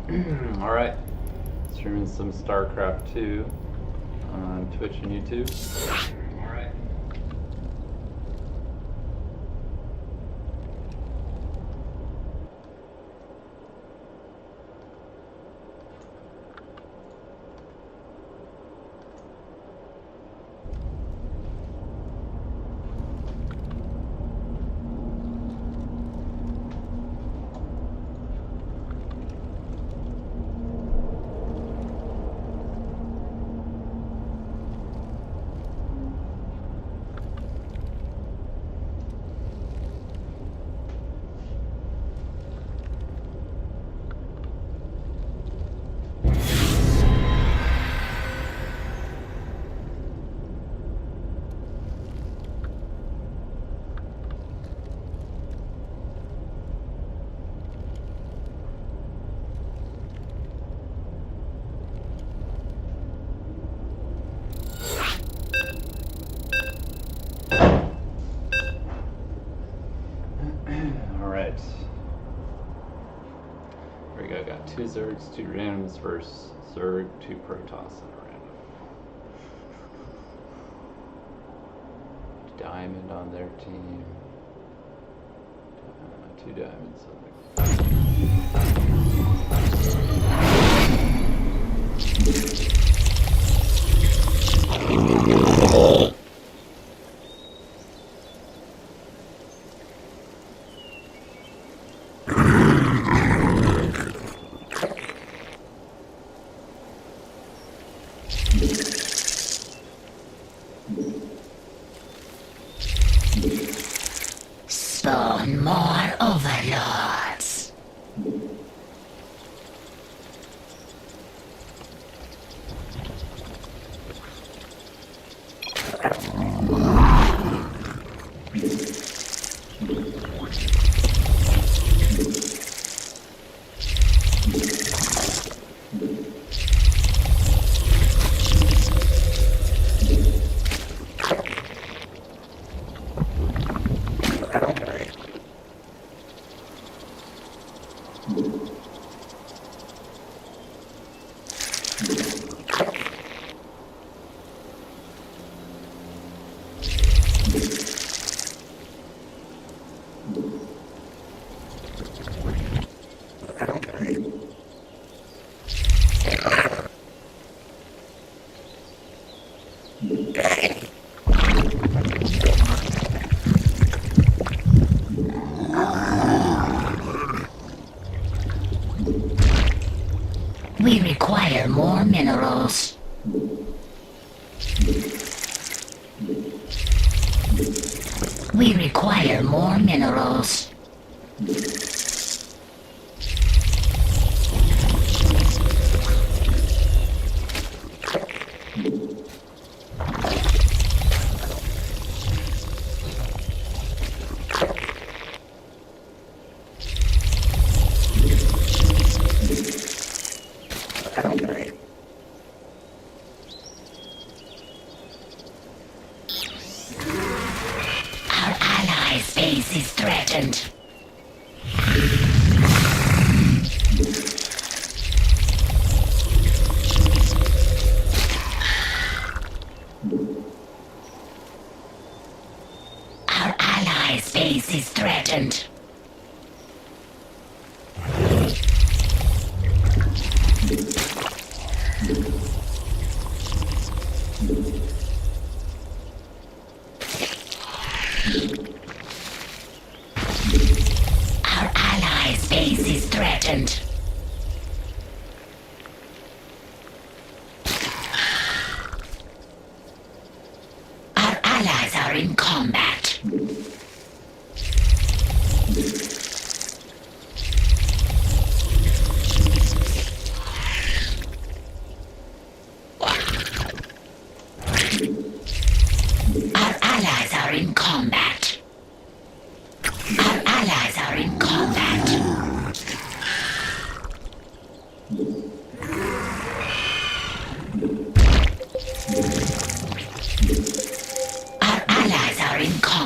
Alright. Streaming some StarCraft 2 on Twitch and YouTube. Alright. Alright. Here we go. Got 2 Zergs, 2 randoms versus Zerg, 2 Protoss, and a random. Diamond on their team. 2 diamonds on their Spawn more overlords. We require more minerals. We require more minerals. Our allies' base is threatened. Our allies' base is threatened. Our allies' base is threatened. Our allies are in combat. Our allies are in combat. Our allies are in combat. Our allies are in combat.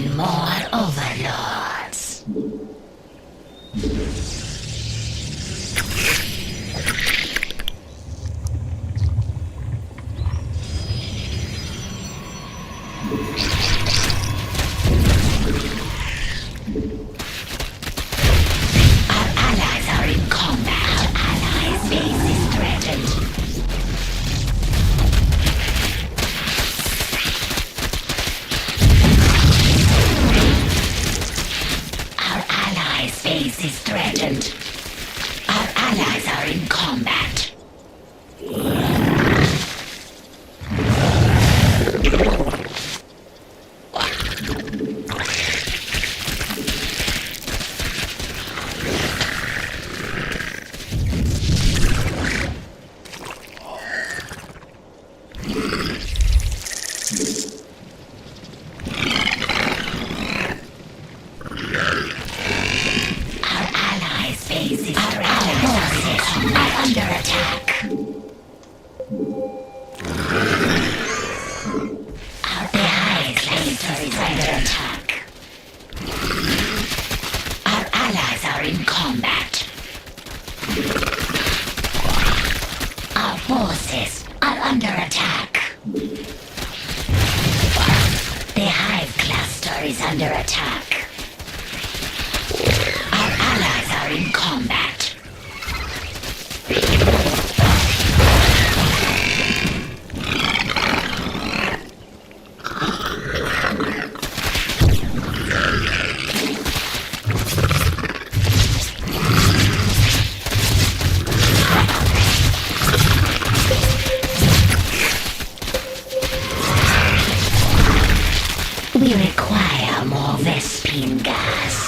and more overlords. Our allies are in combat. Our allies' base is threatened. Our allies' base is threatened. Our allies are in combat. Our allies' base is threatened. Our forces are under attack. Our allies' base is under attack. Our allies are in combat. Our forces are under attack. The hive cluster is under attack. Our allies are in combat. We require more Vespine gas.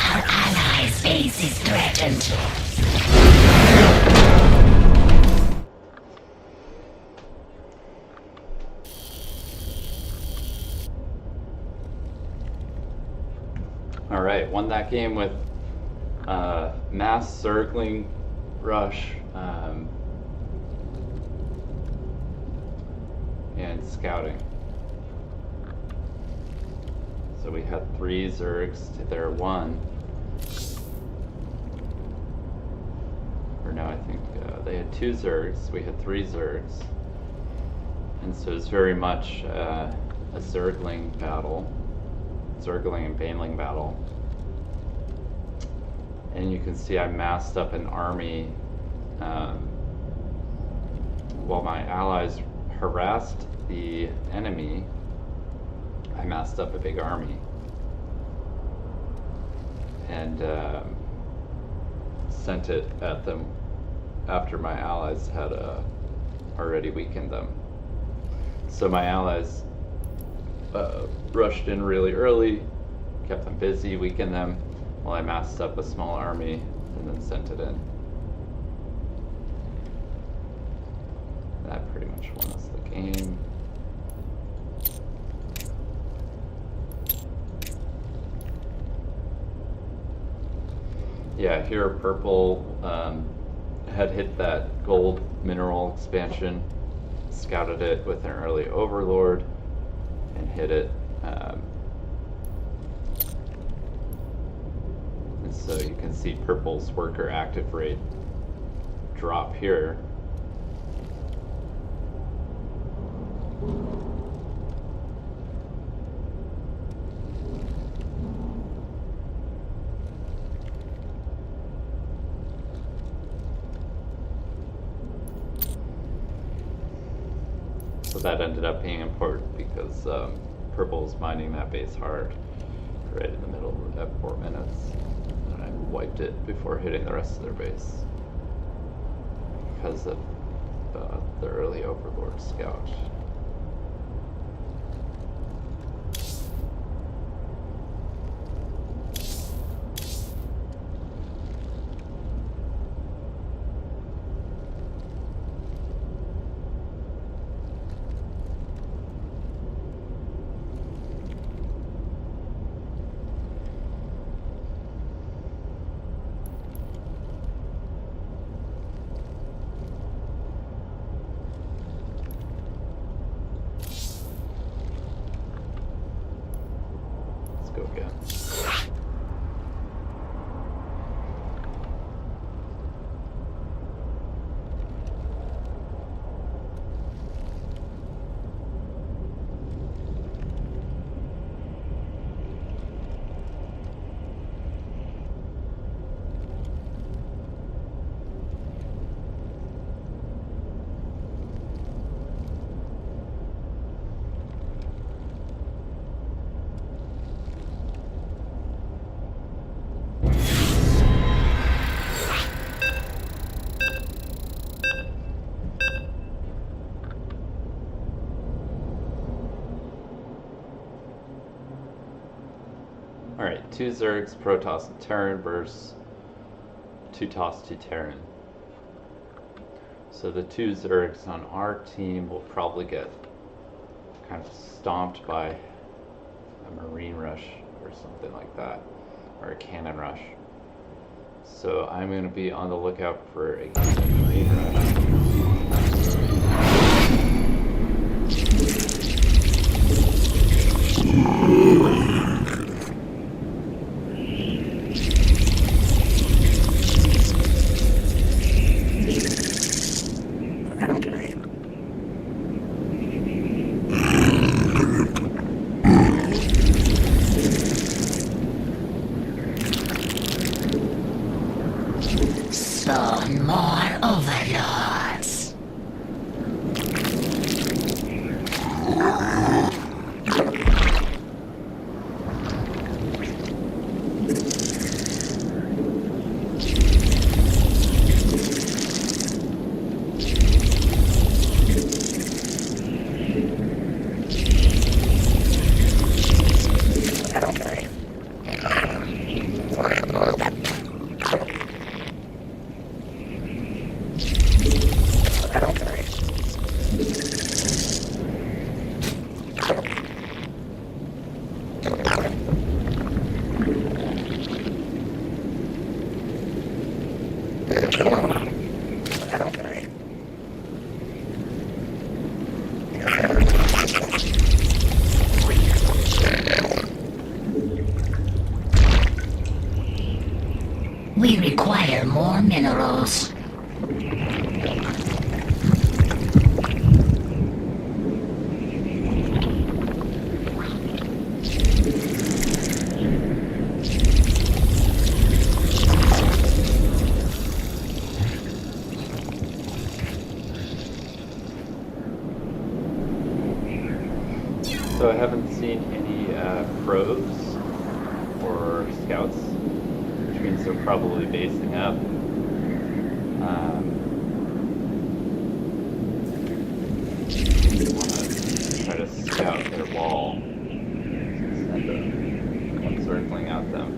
Our allies' base is threatened. Alright, won that game with mass circling rush and scouting. So we had 3 Zergs to their 1. Or no, I think they had 2 Zergs, we had 3 Zergs. And so it's very much a Zergling battle. Zergling and Baneling battle. And you can see I massed up an army while my allies harassed the enemy. I massed up a big army and sent it at them after my allies had already weakened them. So my allies rushed in really early, kept them busy, weakened them, while I massed up a small army and then sent it in. That pretty much won us the game. Yeah, here purple had hit that gold mineral expansion, scouted it with an early overlord, and hit it. And so you can see purple's worker active rate drop here. So that ended up being important because Purple's mining that base hard right in the middle at 4 minutes. And I wiped it before hitting the rest of their base because of the early Overlord scout. Go again. Alright, 2 Zergs, Protoss, and Terran versus 2 TOS, 2 Terran. So the 2 Zergs on our team will probably get kind of stomped by a Marine Rush or something like that, or a Cannon Rush. So I'm going to be on the lookout for a Marine Rush. Spawn more overlords. We require more minerals. So I haven't seen any probes or scouts, which means they're probably basing up. Want to try to scout their wall. Send one circling at them.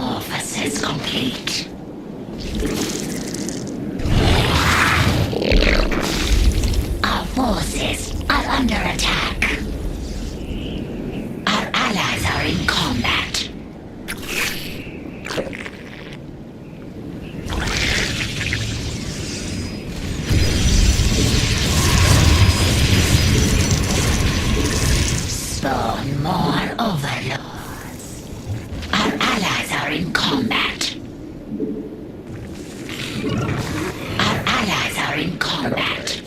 Metamorphosis complete. Our forces are under attack. Our allies are in combat. Spawn more overlords. Our allies are in combat. Our allies are in combat.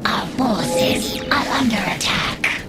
Our forces are under attack.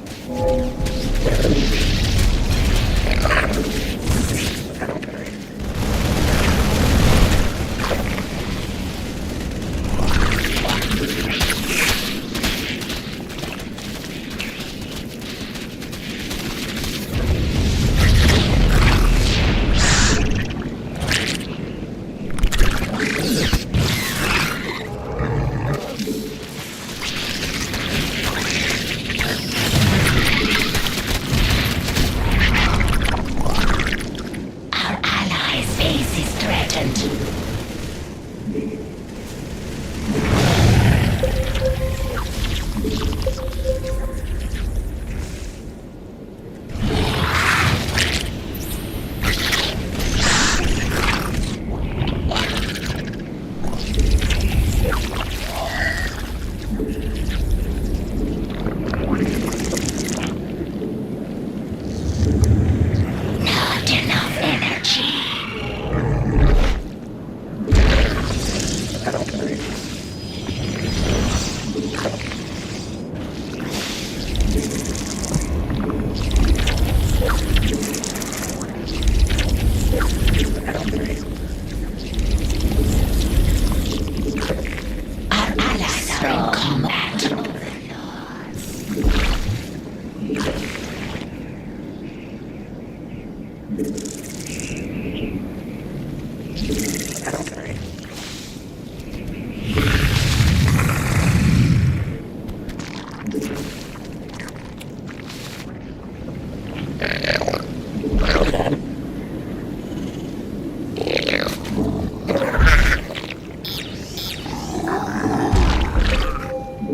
Not enough energy.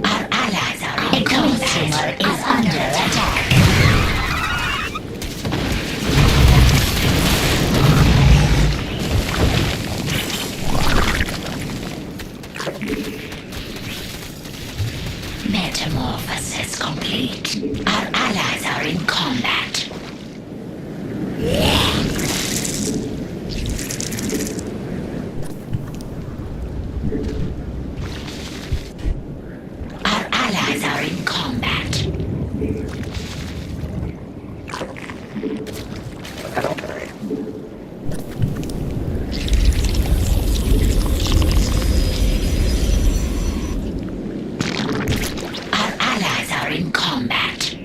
Our allies are in combat. Is under attack. Metamorphosis complete. Our allies are in combat. Our allies are in combat. Our allies are in combat.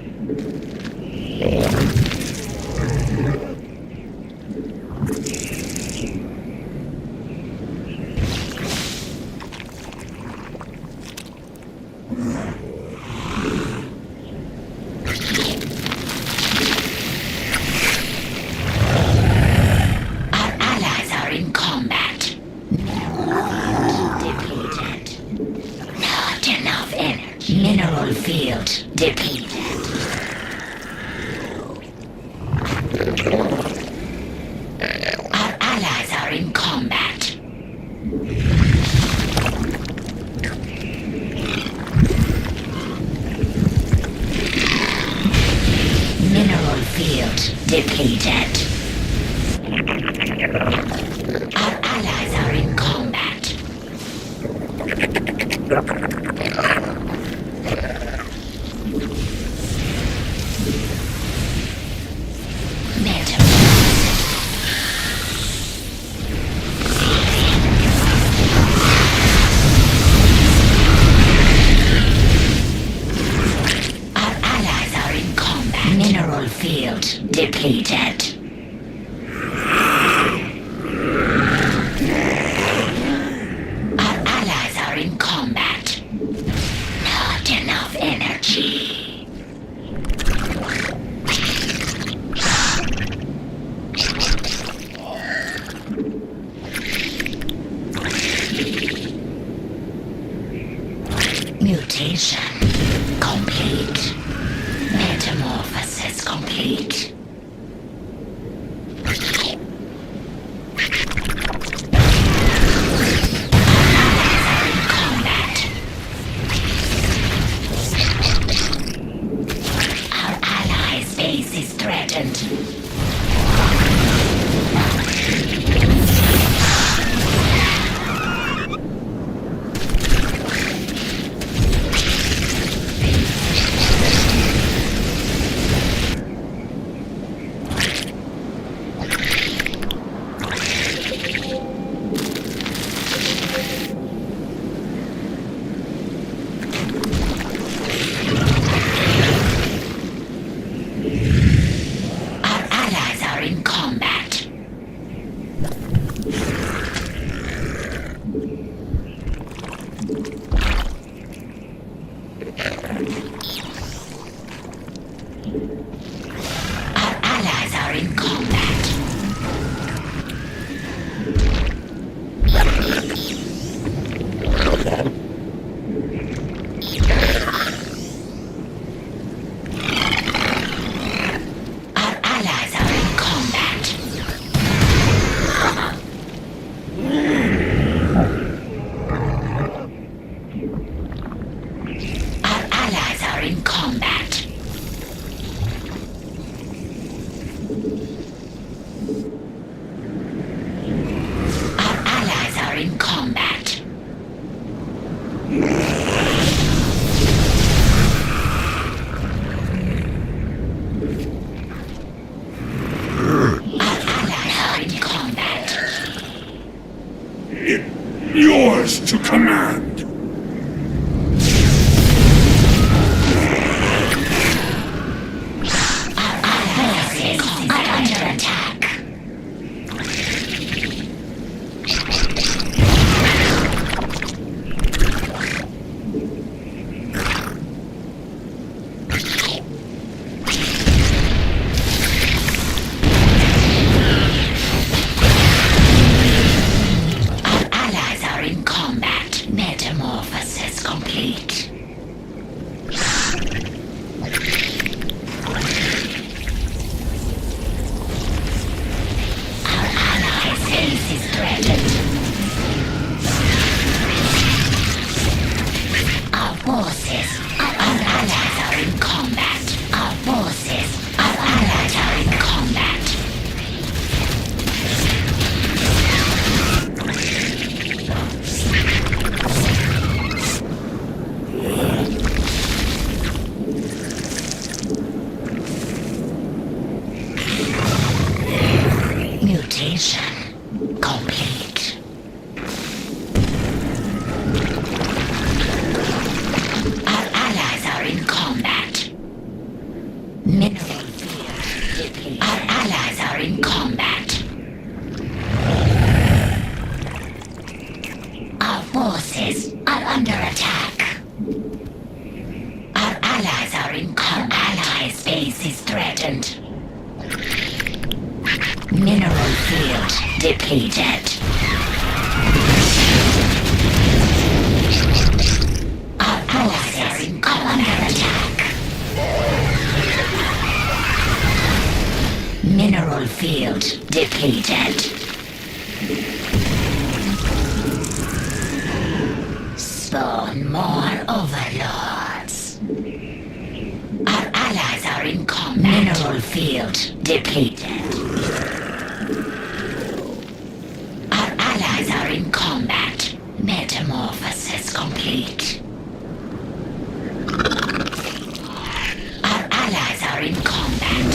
Our allies are in combat. Depleted. Not enough energy. Mineral field depleted. Our allies are in combat. Mineral field depleted. Our allies are in combat. Mutation complete. Metamorphosis complete. Combat. Our allies' base is threatened. Our allies are in combat. Our allies are in combat. Our allies are in combat. Our allies are in combat. Our allies are in combat. Our allies are in combat. Yours to command. Forces are under attack. Our allies are in combat. Metamorphosis complete. Our allies' base is threatened. Our forces, our allies are in combat. Our forces, our allies are in combat. Mutation complete. Our allies are in combat. Mineral field depleted. Our allies are in combat. Our forces are under attack. Our allies are in combat. Our allies' base is threatened. Mineral field depleted. Our forces are under attack. Mineral field depleted. Spawn more overlords. Our allies are in combat. Mineral field depleted. Our allies are in combat. Metamorphosis complete. Our allies are in combat.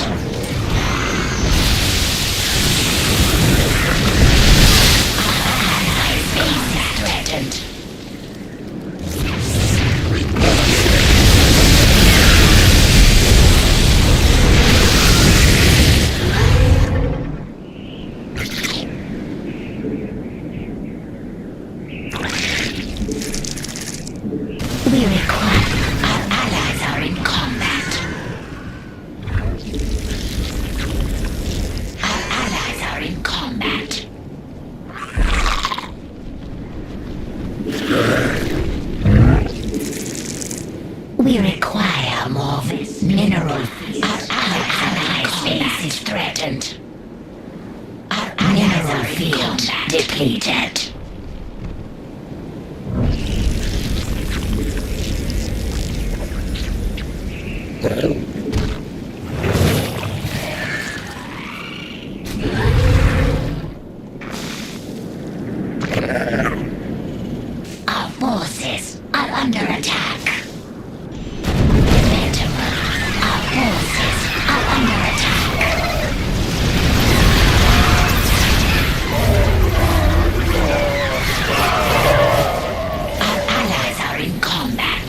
Our allies' base is threatened. We require. Our allies are in combat. Our allies are in combat. Mineral. Our allies' base is threatened. Our mineral field depleted. Our forces are under attack. Defender, our forces are under attack. Our allies are in combat.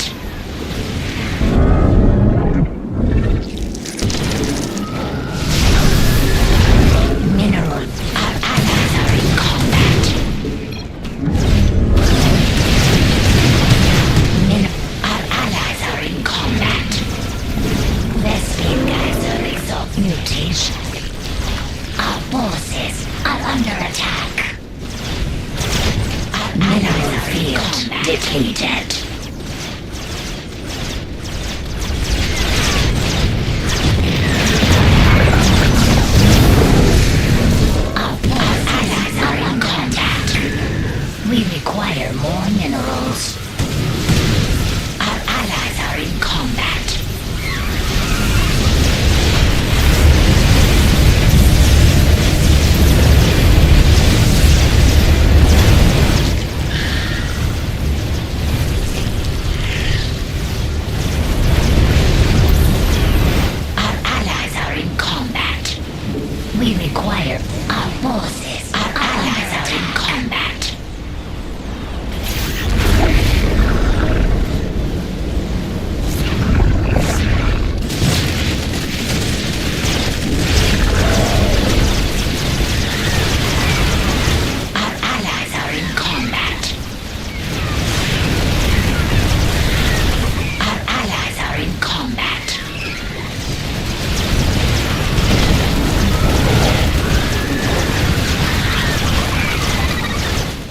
Mineral. Our allies are in combat. Our allies are in combat. Vespene Geyser exalt mutation. Our forces are under attack. Our mineral field depleted. Our allies are in contact. We require more minerals. Our allies are in combat. Our allies are in combat. We require our forces. Our allies are in combat. Our allies are in combat. Our allies are in combat.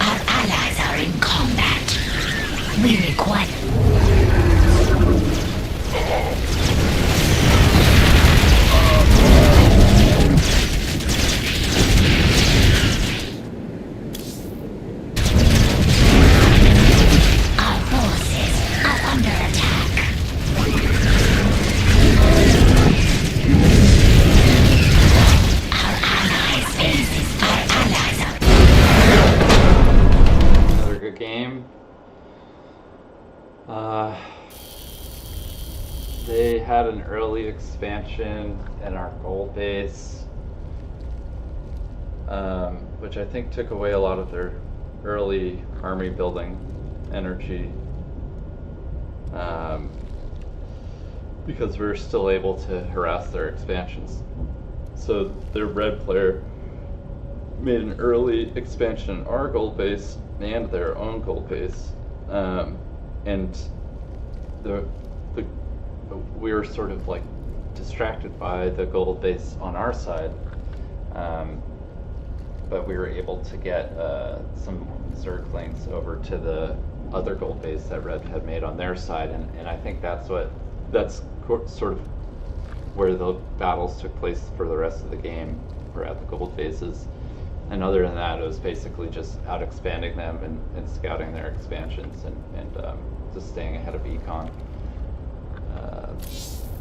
Our allies are in combat. We require. Our forces are under attack. Our allies' bases. Our allies are. Another good game. They had an early expansion in our gold base, which I think took away a lot of their early army building energy, because we were still able to harass their expansions. So their red player made an early expansion in our gold base and their own gold base, and we were sort of like distracted by the gold base on our side, but we were able to get some Zerglings over to the other gold base that Red had made on their side, and I think that's sort of where the battles took place for the rest of the game, were at the gold bases. And other than that, it was basically just out expanding them and scouting their expansions and just staying ahead of econ,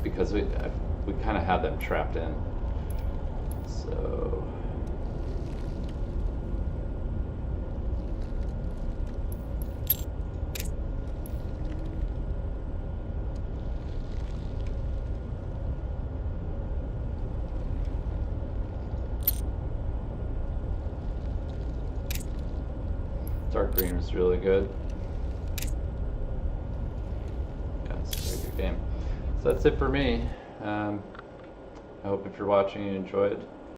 because we kind of had them trapped in. So Dark Green was really good. Yeah, it's a very good game. So that's it for me. I hope if you're watching you enjoyed.